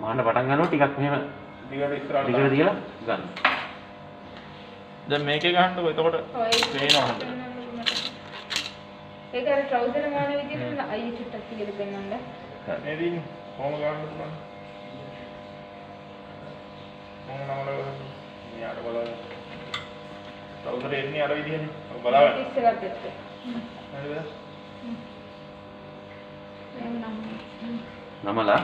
මහන්න පටන් ගන්නවා ටිකක් මෙහෙම දිගට ඉස්සරහට දිගට තියලා ගන්න. දැන් මේකේ ගහන්නකො එතකොට පේනවා හොඳට. ඒක අර ට්‍රවුසර් ගන්න විදිහට අයිය චුට්ටක් කියලා පෙන්නන්න. මේ දින් කොහොම ගන්නද බලන්න. මොන නමල මෙයාට බලන්න. ට්‍රවුසර් එන්නේ අර විදිහනේ. ඔබ බලන්න. ඉස්සරහට එක්ක. හරිද? නමලා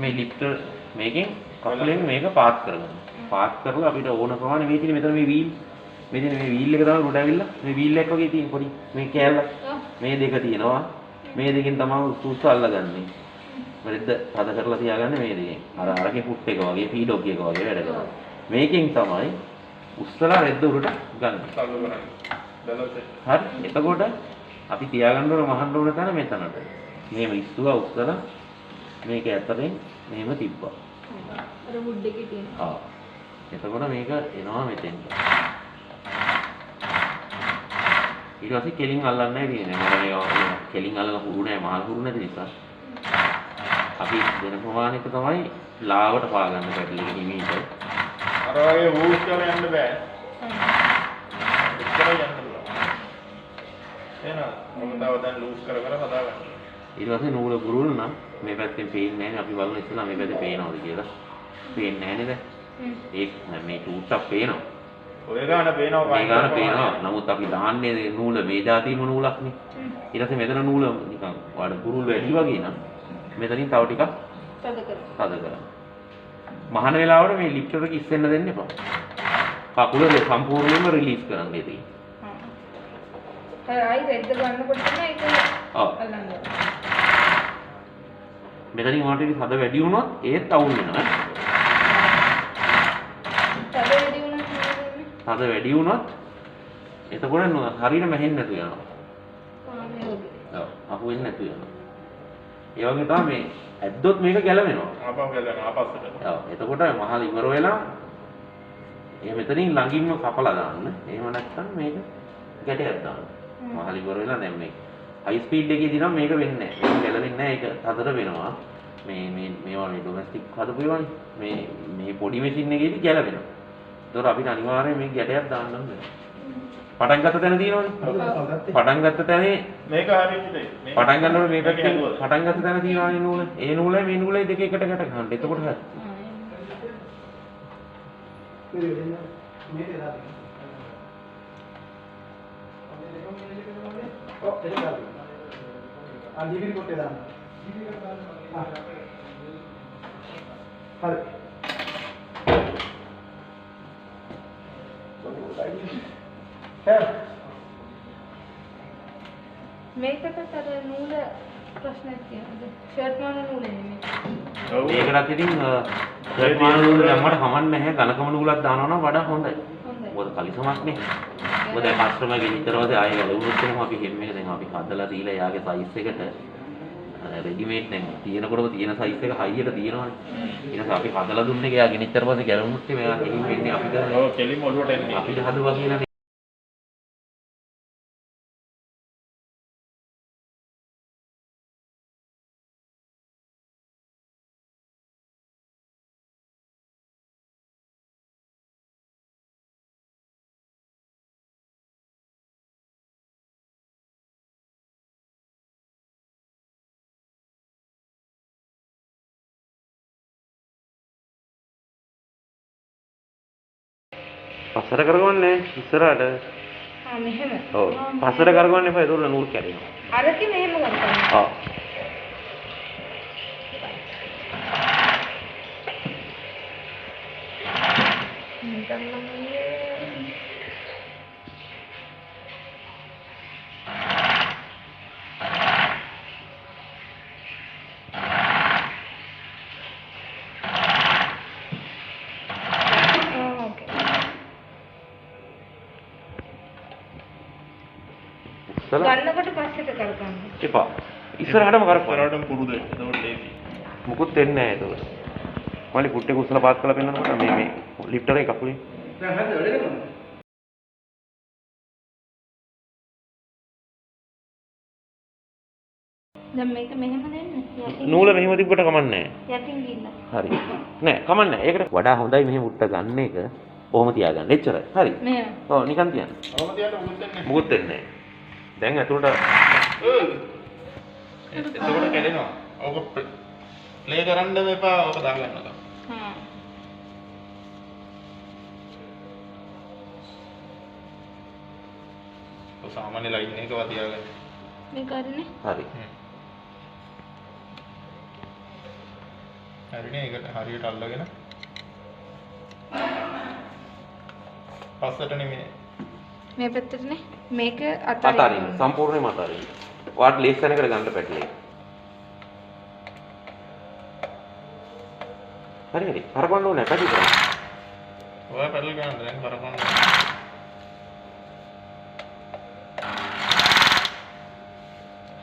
මේ ලිෆ්ටර් මේකෙන් කකුලෙන් මේක පාත් කරගන්න. පාත් කරලා අපිට ඕන ප්‍රමාණය මේ තියෙන මෙතන මේ වීල් මේ තියෙන මේ වීල් එක තමයි උඩ ඇවිල්ලා මේ වීල් එක වගේ තියෙන පොඩි මේ කෑල්ල මේ දෙක තියෙනවා. මේ දෙකෙන් තමයි උස්සුස්ස අල්ලගන්නේ. මෙරෙද්ද හද කරලා තියාගන්නේ මේ දෙකෙන්. අර අරගේ ෆුට් එක වගේ ෆීඩොග් එක වගේ වැඩ කරනවා. මේකෙන් තමයි උස්සලා රෙද්ද උඩට ගන්න. සල්ලු කරන්නේ. හරි. එතකොට අපි තියාගන්න ඕන මහන්න ඕන තැන මෙතනට. මෙහෙම ඉස්සුවා උස්සලා මේක ඇතරෙන් මෙහෙම තිබ්බා. අර වුඩ් එකේ තියෙන. ආ. එතකොට මේක එනවා මෙතෙන්ට. ඊට පස්සේ කෙලින් අල්ලන්නේ නැහැ කියන්නේ. මොකද මේක කෙලින් අල්ලන හුරු නැහැ, මහල් හුරු නැති නිසා. අපි දෙන ප්‍රමාණයක තමයි ලාවට පාගන්න පැටලි එක හිමීට. අර වගේ වූස් කරලා යන්න බෑ. ඉස්සර යන්න පුළුවන්. එහෙනම් මම තව දැන් ලූස් කර කර හදාගන්න. ඊට පස්සේ නූල පුරුල් නම් මේ පැත්තෙන් පේන්නේ නැහැ. අපි බලමු ඉස්සලා මේ පැත්තේ පේනවද කියලා. පේන්නේ නැහැ නේද? ඒක මේ චූට්ටක් පේනවා. ඔය ගාන පේනවා මේ ගාන පේනවා. නමුත් අපි දාන්නේ නූල මේ જાතියම නූලක්නේ. ඊට පස්සේ මෙතන නූල නිකන් වඩ පුරුල් වැඩි වගේ නම් මෙතනින් තව ටිකක් තද කර. තද කරන්න. මහන වෙලාවට මේ ලිෆ්ටර් එක ඉස්සෙන්න දෙන්න එපා. කකුල සම්පූර්ණයෙන්ම රිලීස් කරන්න ඉතින්. ආයි රෙද්ද ගන්නකොට තමයි ඒක ඔව්. අල්ලන්නේ. මෙතනින් වාටේ හද වැඩි වුණොත් ඒත් අවුල් වෙනවා. තද වැඩි වුණොත් මොකද වෙන්නේ? හද වැඩි වුණොත් එතකොට හරියට මැහෙන්නේ නැතු යනවා. මේ වගේ. ඔව්. අහු වෙන්නේ නැතු යනවා. ඒ වගේ තමයි මේ ඇද්දොත් මේක ගැලවෙනවා. ආපහු ගලන ආපස්සට. ඔව්. එතකොට මහල ඉවර වෙලා ඒ මෙතනින් ළඟින්ම කපලා දාන්න. එහෙම නැත්නම් මේක ගැටයක් දාන්න. මහල ඉවර වෙලා දැන් මේ හයි ස්පීඩ් එකේදී නම් මේක වෙන්නේ නැහැ. මේක ගැලවෙන්නේ නැහැ. ඒක හදට වෙනවා. මේවා මේ ඩොමෙස්ටික් හදපු ඒවානේ. මේ පොඩි මැෂින් එකේදී ගැලවෙනවා. ඒතකොට අපිට අනිවාර්යයෙන් මේ ගැටයක් දාන්න ඕනේ. පටන් ගත්ත තැන තියෙනවනේ. පටන් ගත්ත තැනේ මේක හරියට මේ පටන් ගන්නකොට මේ පැත්තෙන් පටන් ගත්ත තැන තියෙනවනේ නූල. ඒ නූලයි මේ නූලයි දෙක එකට ගැට ගන්න. එතකොට හරි. डिग्री कोटे दान हर මේකට අර නූල ප්‍රශ්නයක් තියෙනවද? ෂර්ට් මාන නූලනේ මේක. ඔව්. ඒකටත් ඉතින් ෂර්ට් මාන නූල දැම්මට කමක් නැහැ. ඝනකම නූලක් දානවා නම් වඩා හොඳයි. හොඳයි. මොකද කලිසමක් නේ. මොකද කස්ටමර්ගේ විතරවද ආයෙ වැළුවොත් එහෙම අපි හැම එක දැන් අපි හදලා දීලා යාගේ සයිස් එකට රෙඩිමේඩ් දැන් තියෙනකොටම තියෙන සයිස් එක හයියට තියෙනවනේ. ඊට පස්සේ අපි හදලා දුන්නේ ගියා ගෙනිච්චර පස්සේ ගැලවුමුත් මේවා ගෙලින් වෙන්නේ අපිට. ඔව් කෙලිම ඔළුවට එන්නේ. අපිට හදුවා කියලා පස්සට කරගන්නේ ඉස්සරහට. මෙහෙම. ඔව්. පස්සට කරගන්න එපා. ඒක උඩ නූල් කැඩෙනවා. අරකි මෙහෙම ගන්න. ඔව්. ගන්නකොට පස්සට කරගන්න. එපා. ඉස්සරහටම කරපන්. ඉස්සරහටම පුරුදු වෙන්න. එතකොට ලේසි. මුකුත් වෙන්නේ නැහැ ඒක. මල්ලි ෆුට් එක උස්සලා පාත් කරලා පෙන්නනකොට මේ ලිෆ්ටර් එක කකුලේ. දැන් හරිද වැඩ කරන්නේ දැන් මේක මෙහෙම දෙන්න. නූල මෙහෙම තිබ්බට කමන්නේ නැහැ. යටින් ගින්න. හරි. නෑ කමන්නේ නැහැ. ඒකට වඩා හොඳයි මෙහෙම උට්ට ගන්න එක. කොහොම තියාගන්න. එච්චරයි. හරි. මෙහෙම. ඔව් නිකන් තියන්න. අවම තියන්න මුකුත් දෙන්නේ මොකුත් වෙන්නේ නැහැ. දැන් ඇතුළට එතකොට කැඩෙනවා. ඔක ප්ලේ කරන්න එපා. ඔක දාගන්නකම්. හා. ඔය සාමාන්‍ය ලයින් එකව තියාගන්න. මේක හරිනේ. හරි. හරිනේ ඒකට හරියට අල්ලගෙන පස්සට නෙමෙයි. මේ පැත්තටනේ. මේක අතාරින්න. සම්පූර්ණයෙන්ම අතාරින්න. ඔයාට ලේස් තැනකට ගන්න පැටලේ. හරි. කරපන්න ඕනේ පැටි කරා. ඔය පැඩල් ගන්න දැන් කරපන්න.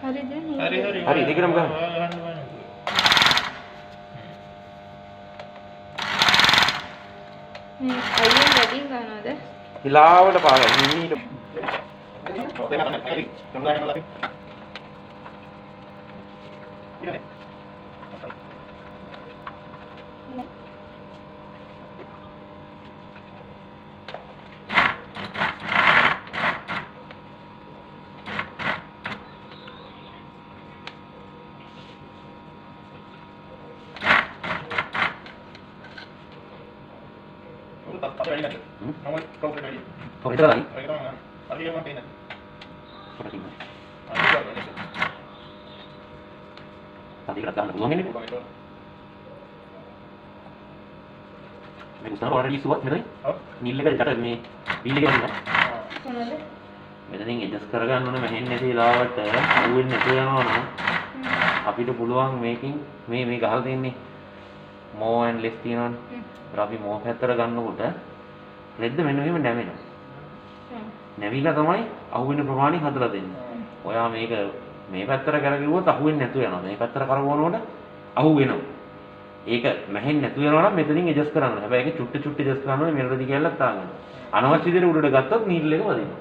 හරිද? හරි හරි. හරි, දෙකටම ගන්න. ගන්න බෑ. මේ අයියෙන් වැඩියෙන් ගන්නවද? හිලාවට පාගන්න. මිනිට කොහෙටද? තදිකට ගන්න පුළුවන් නේ. මේ උසන ඔයාලට ඉස්සුවත් මෙතන. නිල් එක යට මේ වීල් එක ගන්න. මොනවද? මෙතනින් ඇඩ්ජස්ට් කරගන්න ඕනේ මෙහෙන් නැති වෙලාවට අහුවෙන්නේ නැතුව යනවා නම් අපිට පුළුවන් මේකෙන් මේ ගහලා තින්නේ මෝ ඇන්ඩ් ලෙස් තියෙනවනේ. ඒත් අපි මෝ පැත්තට ගන්නකොට රෙද්ද මෙන්න මෙහෙම නැමෙනවා. නැවිලා තමයි අහුවෙන ප්‍රමාණය හදලා දෙන්නේ. ඔයා මේක මේ පැත්තට කරගිරුවොත් අහුවෙන්නේ නැතුව යනවා. මේ පැත්තට කරවනකොට අහුවෙනවා. ඒක මැහෙන්නේ නැතුව යනවා නම් මෙතනින් ඇඩ්ජස්ට් කරන්න ඕනේ. හැබැයි ඒක චුට්ටි ඇඩ්ජස්ට් කරන්න ඕනේ මෙන්න රෙදි කැල්ලක් තාගෙන. අනවශ්‍ය විදිහට උඩට ගත්තොත් නීල් එක වදිනවා.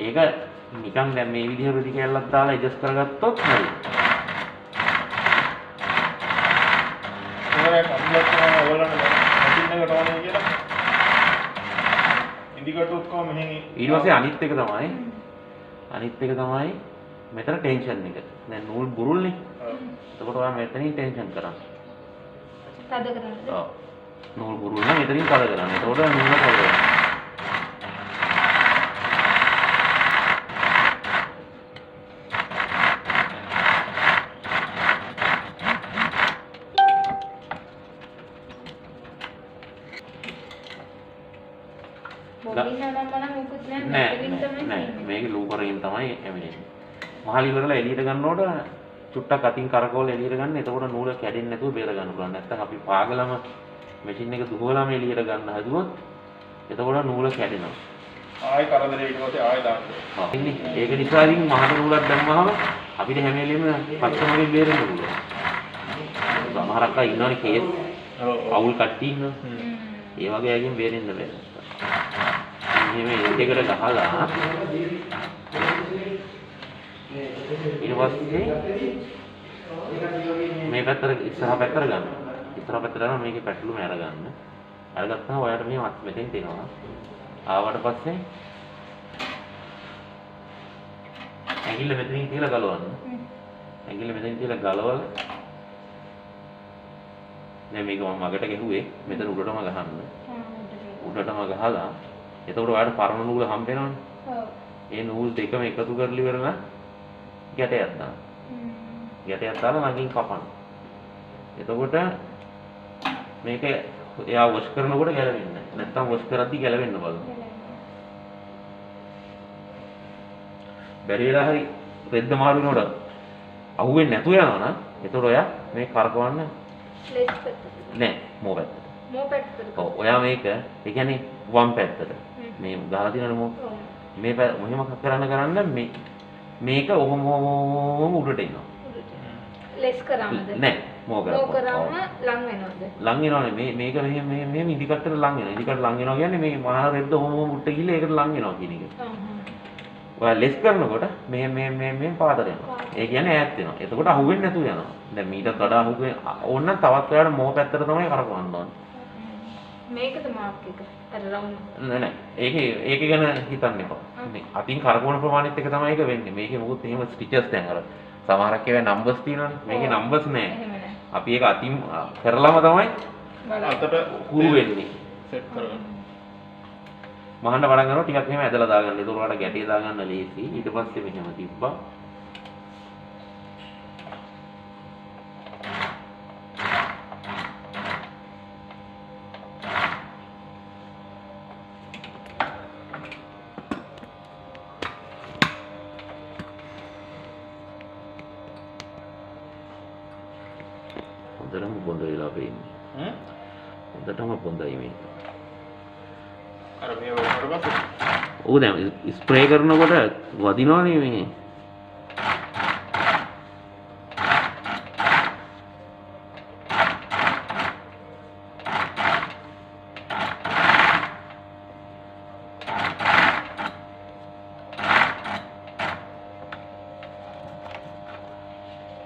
ඒක නිකන් දැන් මේ විදිහට රෙදි කැල්ලක් දාලා ඇඩ්ජස්ට් කරගත්තොත් හරි. ඔයාලා කම්ප්ලීට් ඔයාලට මැෂින් එකට ඕනේ කියලා ඉන්ඩිකේටර් ඔක්කොම මෙහෙන් ඊට පස්සේ අනිත් එක තමයි මෙතන ටෙන්ෂන් එක. දැන් නූල් බුරුල්නේ. එතකොට ඔයා මෙතනින් ටෙන්ෂන් කරන්න. තද කරන්නද? ඔව්. නූල් බුරුල් නම් මෙතනින් තද කරන්න. එතකොට නූල තද වෙනවා. බොබින් නම් මොකුත් නෑ නෑ. නෑ මේක ලූපරෙන් තමයි එන්නේ. මහලි ඉවරලා එළියට ගන්නකොට චුට්ටක් අතින් කරකවල එළියට ගන්න. එතකොට නූල කැඩෙන්නේ නැතුව බේර ගන්න පුළුවන්. නැත්නම් අපි පාගලම මැෂින් එක දුවලාම එළියට ගන්න හදුවොත් එතකොට නූල කැඩෙනවා. ආයෙ කරදරේ ඊට පස්සේ ආයෙ දාන්න. ඔව්. ඉන්නේ ඒක නිසා ඉතින් මහත නූලක් දැම්මහම අපිට හැම වෙලෙම පස්සමගෙන් බේරෙන්න පුළුවන්. සමහරක් අය ඉන්නවනේ කේස් අවුල් කට්ටිය ඉන්නවා. ඒ වගේ අයගෙන් බේරෙන්න බෑ. මෙහෙම එකට ගහලා ඊට පස්සේ මේ පැත්තට ඉස්සරහ පැත්තට ගන්න. ඉස්සරහ පැත්තට ගන්න මේකේ පැටලුම අරගන්න. අරගත්තාම ඔයාලට මේ මෙතෙන් තේනවා. ආවට පස්සේ ඇඟිල්ල මෙතනින් තියලා ගලවන්න. ඇඟිල්ල මෙතනින් තියලා ගලවලා දැන් මේක මම මගට ගැහුවේ මෙතන උඩටම ගහන්න. උඩටම ගහලා එතකොට ඔයාලට පරණ නූල හම්බ වෙනවනේ. ඔව්. ඒ නූල් දෙකම එකතු කරලා ඉවරලා ගැටයක් දාන්න. ගැටයක් දාලා ළඟින් කපන්න. එතකොට මේක එයා වොෂ් කරනකොට ගැලවෙන්නේ නැහැ. නැත්තම් වොෂ් කරද්දි ගැලවෙන්න බලන්න. බැරි වෙලා හරි රෙද්ද මාරු වෙනකොට අහුවෙන්නේ නැතුව යනවා නම් එතකොට ඔයා මේ කරකවන්න ලෙස් පැත්තට. නෑ මෝ පැත්තට. මෝ පැත්තට. ඔව් ඔයා මේක ඒ කියන්නේ වම් පැත්තට. මේ ගහලා තියෙනවනේ මෝ. ඔව්. මේ මෙහෙම කරන්න මේක ඔහොම උඩට එනවා. ලෙස් කරාමද? නෑ මෝ කරා. මෝ කරාම ලං වෙනවද? ලං වෙනවනේ මේක මෙහෙම ඉදිකටට ලං වෙනවා. ඉදිකට ලං වෙනවා කියන්නේ මේ මහා රෙද්ද ඔහොම උඩට ගිහලා ඒකට ලං වෙනවා කියන එක. ඔයා ලෙස් කරනකොට මෙහෙම පාදට එනවා. ඒ කියන්නේ ඈත් වෙනවා. එතකොට අහුවෙන්නේ නැතුව යනවා. දැන් මීටත් වඩා අහුවෙන්නේ ඕන නම් තවත් ඔයාලට මොහ පැත්තට තමයි කරකවන්න ඕනේ. මේකද මාක් එක. අර රවුන්ඩ්. නෑ. ඒක ගැන හිතන්න එපා. මේ අතින් කරකවන ප්‍රමාණෙත් එක තමයි ඒක වෙන්නේ. මේකේ මොකුත් එහෙම ස්ටිචස් දැන් අර සමහරක් ඒවා නම්බර්ස් තියෙනවනේ. මේකේ නම්බර්ස් නෑ. එහෙම නෑ. අපි ඒක අතින් කරලම තමයි අතට කුරු වෙන්නේ. සෙට් කරගන්න. මහන්න පටන් ගන්නවා ටිකක් එහෙම ඇදලා දාගන්න. ඒක උඩට ගැටේ දාගන්න ලේසි. ඊට පස්සේ මෙහෙම තිබ්බා. හොඳටම බොඳ වෙලා පේන්නේ. හොඳටම බොඳයි මේක. අර මේ වලට පස්සේ ඕක දැන් ස්ප්‍රේ කරනකොට වදිනවනේ මේ.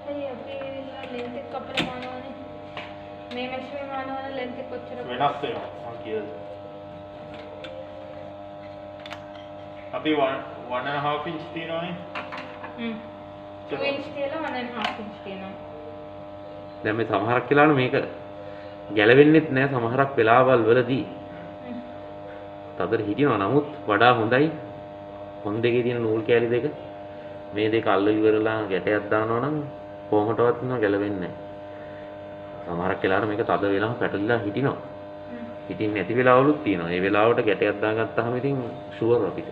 අය අපි ලෙන්ත් එක අපේ මානවනේ. මේ මැෂිමේ මානවනේ ලෙන්ත් එක කොච්චර වෙනස් වෙනවා මම කියද අපි 1.5 ඉන්ච් තියනවානේ 2 inch තියලා 1.5 inch තියෙනවා. දැන් මේ සමහරක් වෙලාවට මේක ගැලවෙන්නෙත් නෑ සමහරක් වෙලාවල් වලදී. තදට හිටිනවා නමුත් වඩා හොඳයි හොන් දෙකේ තියෙන නූල් කෑලි දෙක මේ දෙක අල්ල ඉවරලා ගැටයක් දානවා නම් කොහොමදවත් නෝ ගැලවෙන්නේ නෑ. සමහරක් වෙලාවට මේක තද වෙලාම පැටලිලා හිටිනවා. හිටින්නේ නැති වෙලාවලුත් තියෙනවා. ඒ වෙලාවට ගැටයක් දාගත්තාම ඉතින් ෂුවර් අපිට.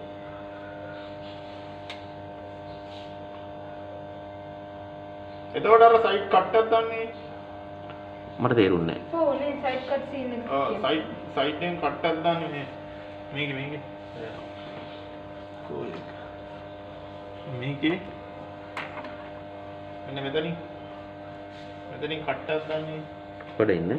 එතකොට අර සයිඩ් කට් එකක් දාන්නේ මට තේරුන්නේ නෑ. ඔව් නේ සයිඩ් කට් සීන් එක. සයිඩ් එකෙන් කට් එකක් දාන්නේ මේකේ මේකේ මෙන්න මෙතනින් කට් එකක් දාන්නේ පොඩ ඉන්න.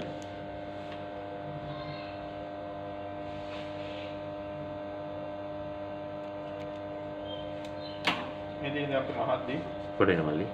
මෙතනින් අපි මහද්දී පොඩ එන මල්ලි.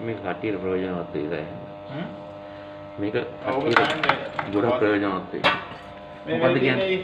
මේක කටියට ප්‍රයෝජනවත් වෙයි. මේක කටියට ගොඩක් ප්‍රයෝජනවත් වෙයි. මොකද්ද කියන්නේ?